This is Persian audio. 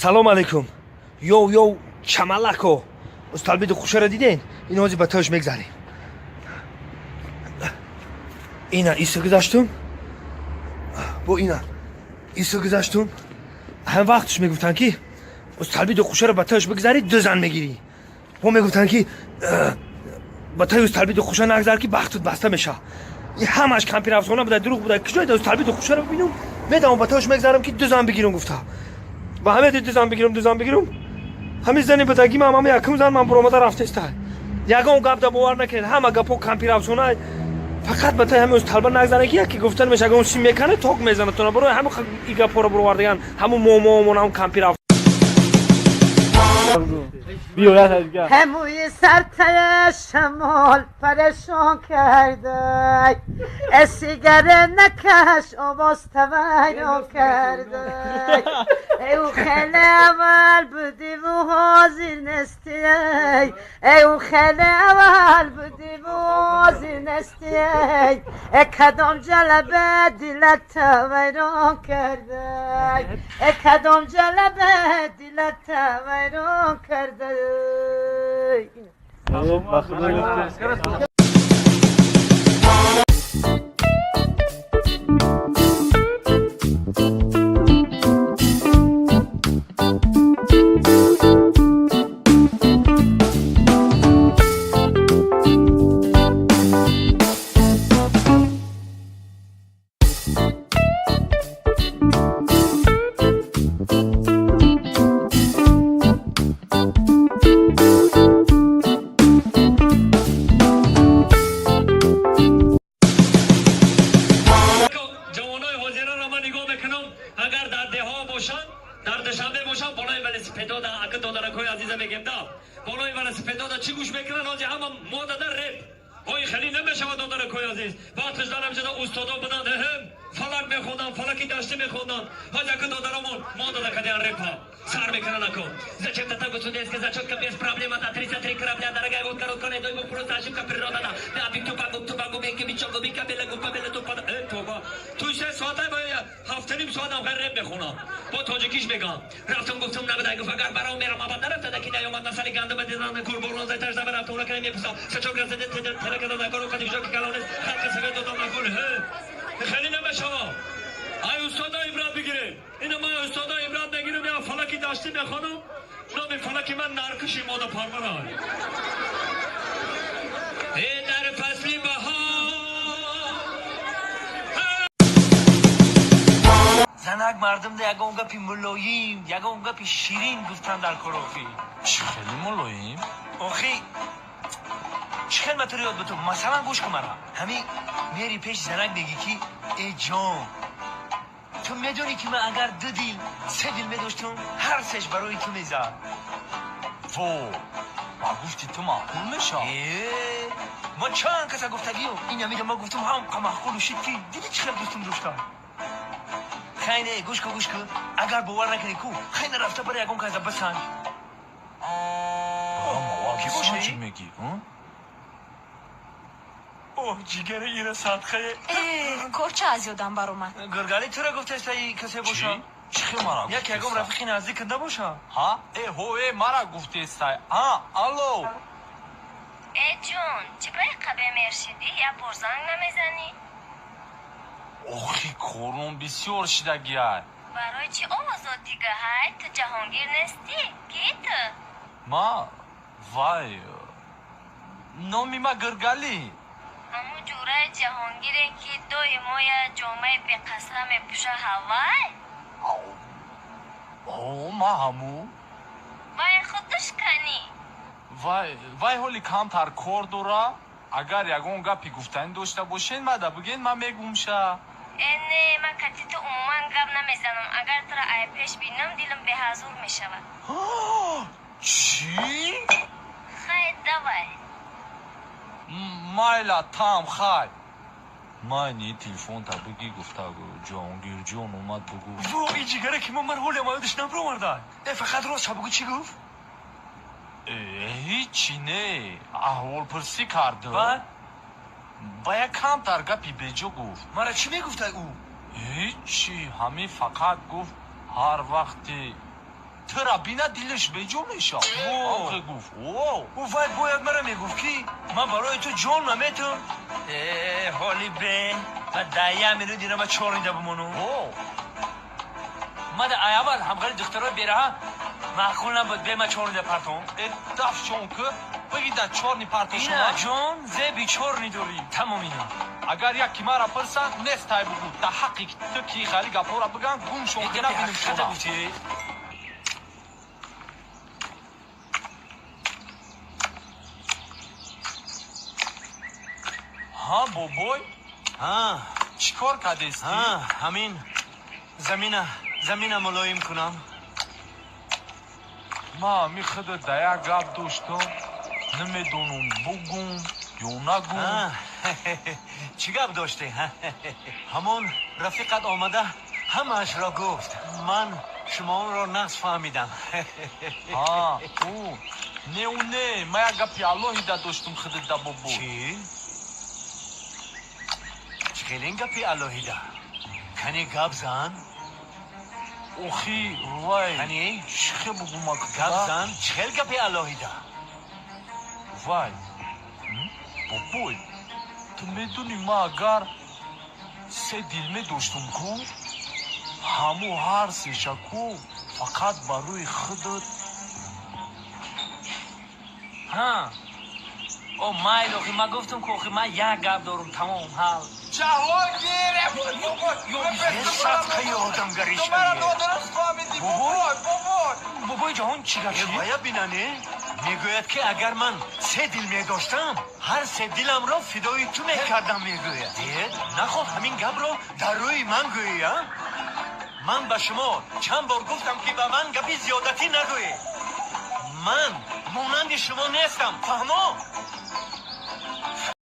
سلام علیکم. یو چملکو استالبید خوشه را دیدین؟ این هازی به تاش میگذاریم. اینا ایسا گذاشتم با اینا ایسا گذاشتم. هم وقتش میگفتن که استالبید خوشه را به تاش بگذاری 2 زن میگیری. و میگفتن که با تای استالبید خوشه نگذار که بختت بسته میشه. این همش کمپیر افسانه بوده، دروغ بوده. کجای دا استالبید خوشه را ببینم میدم با تاش میگذارم که 2 زن بگیرم. گفته با همه 2 زن بگیرم. همین زنی بدگی من یکم زن من برآمده رفته است. یگان گپ دا باور نکنید. همه گپو کمپیر افسانه فقط به تای همین استالبا نگذاره که یکی گفتن میشه اگه اون چی میکنه توق میزنه تو برو همون این گپا رو برو وردگان همون مومو همون کمپیر هموی سرتای شمال پرشان کرده سیگاره نکش آواز تویران کرده او خیلی اول بودی و حاضر نستی او خیلی اول بودی و حاضر نستی کدام جلبه دلت تویران کرده کدام جلبه دلت تویران کرده. زنک مردم ده یگان گپی ملایم یگان گپی شیرین گفتن در کارافی. چی خیلی ملایم؟ آخی چی خیلی مطور یاد بتون مثلا گوش کن مرا همین میری پیش زنک بگی که ای جان تو میدونی که من اگر 2 دل 3 دل میداشتم هر سش برای تو میزد. وو ما گفتی تو معقول میشه. ما چند کسا گفتگیم این همیده ما گفتم هم معقول و شد که دیدی چی خیلی دوستم داشتم. خیلی گوش کن اگر باور نکنی کو خیلی رفته برای یکم کازا بسنج کی باشه چی میگی؟ اوه جیگر ایره صدقه کورچه از یادم بر اومد. گرگالی تو را گفته استایی کسی باشه؟ چی مرا گفتی؟ یک یکم رفیقی نزدیک نباشه. ها هوه مرا گفتی استای. الو ای جون چی باید قبه مرشیدی یا برزنگ نمیزنی؟ اوخی کورون بسیار شدگی های. برای چی آوازات دیگه های؟ تو جهانگیر نستی؟ کی تو؟ ما وای نامی ما گرگالی. همون جوره جهانگیره که 2 ماه جامعه به قسم پوشه هوای؟ ما همو وای خودش کنی؟ وای حالی کمتر کار داره. اگر یگون گپی گفتن داشته باشین ما دا بگین من میگم شه. نه من کتی تو عموما گپ نمیزنم. اگر تو را ای پیش بینم دیلم به حضور میشود. چی؟ خیلی دوای مایلا تام خای مانی تلفن تا بگی گفتگو جهانگیر جان اومد بگو. وو این جیگره که من حول مایدش نبرو مرده فقط راست چه بگو چی گفت؟ هیچی نه احوال پرسی کرده بعد؟ با یک کم تر گپی بیجا گفت. مرا چی میگفته او؟ هیچی همین فقط گفت هر وقتی ترا بینا دلش به جو میشه آخه گفت او وای باید مرا میگفت کی من برای تو جان نمیتون حالی به و دایی منو دیره ما چورنده بمونو ما ده ایوال همکاری دخترای بیره معقول نبود به ما چورنده پرتون دف چون که بگی در چورنی پرتو شما اینا جان زه بی چورنی داریم تمام اینا اگر یکی مرا پرسن نستای بگو در حقی تو کی خالی گپورا بگن گم شون که نبینیم شما ها بابای ها چیکار کردیستی؟ همین زمین ملایم کنم ما می خود دیا گپ داشتم نمیدونم بگم یا نگم چی گپ داشته همون رفیقت آمده همش را گفت من شما را نقص فهمیدم ها او نه ما یک گپی اللهی دا داشتم خود دا بابا چی؟ چکلین گپی الهیده کنی گپ زن؟ اوخی وای کنی چخه بگم گپ زن چکل گپی الهیده وای بابای تو میدونی ما اگر سه دیلمه داشتم کو همو هر سه شکو فقط بروی خودت ها او مایل اخی ما گفتم که اخی ما یک گپ دارم تمام حال جهانگیر یه سطحه آدمگری شدیه بابای جهان چی گپ شدی؟ باید بیننه میگوید که اگر من سه دیل میداشتم هر سه دیلم را فدای تو میکردم میگوید نخواه همین گپ را در روی من گویی من به شما چند بار گفتم که به من گپی زیادتی نگویی من مانند شما نیستم فهمو